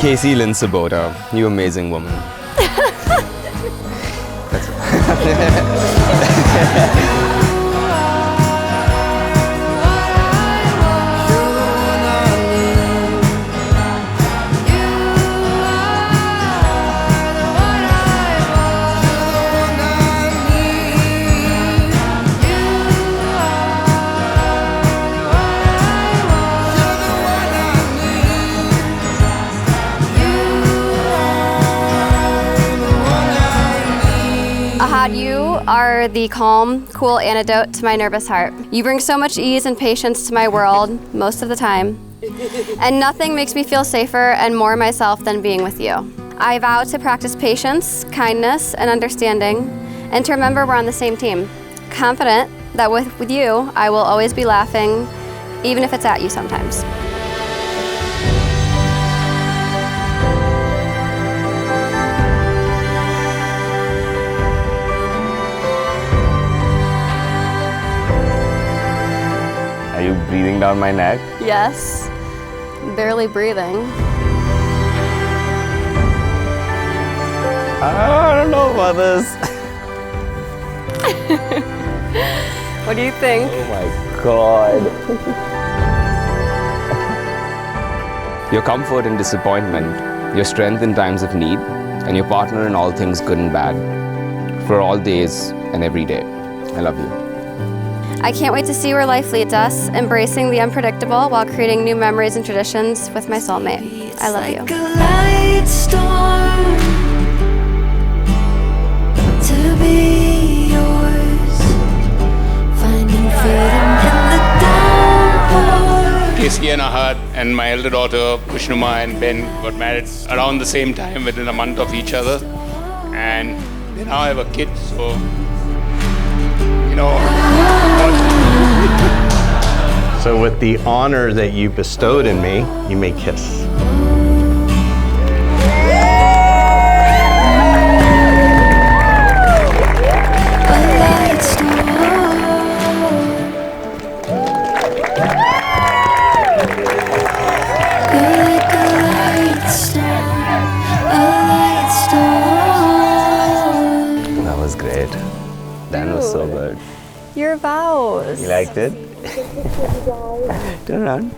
Casey Lynn Sabota, you amazing woman. That's You are the calm, cool antidote to my nervous heart. You bring so much ease and patience to my world most of the time. And nothing makes me feel safer and more myself than being with you. I vow to practice patience, kindness, and understanding, and to remember we're on the same team. Confident that with you, I will always be laughing, even if it's at you sometimes. Are you breathing down my neck? Yes, barely breathing. I don't know about this. What do you think? Oh my God. Your comfort in disappointment, your strength in times of need, and your partner in all things good and bad, for all days and every day. I love you. I can't wait to see where life leads us, embracing the unpredictable while creating new memories and traditions with my soulmate. I love you. Like a light storm to be yours, finding freedom in the downpour. Casey and Ahad and my elder daughter Vishnuma and Ben got married around the same time, within a month of each other, and they now have a kid, so you know. So with the honor that you bestowed in me, you may kiss. That was great. Dan was so good. Your vows. You liked it? Turn around.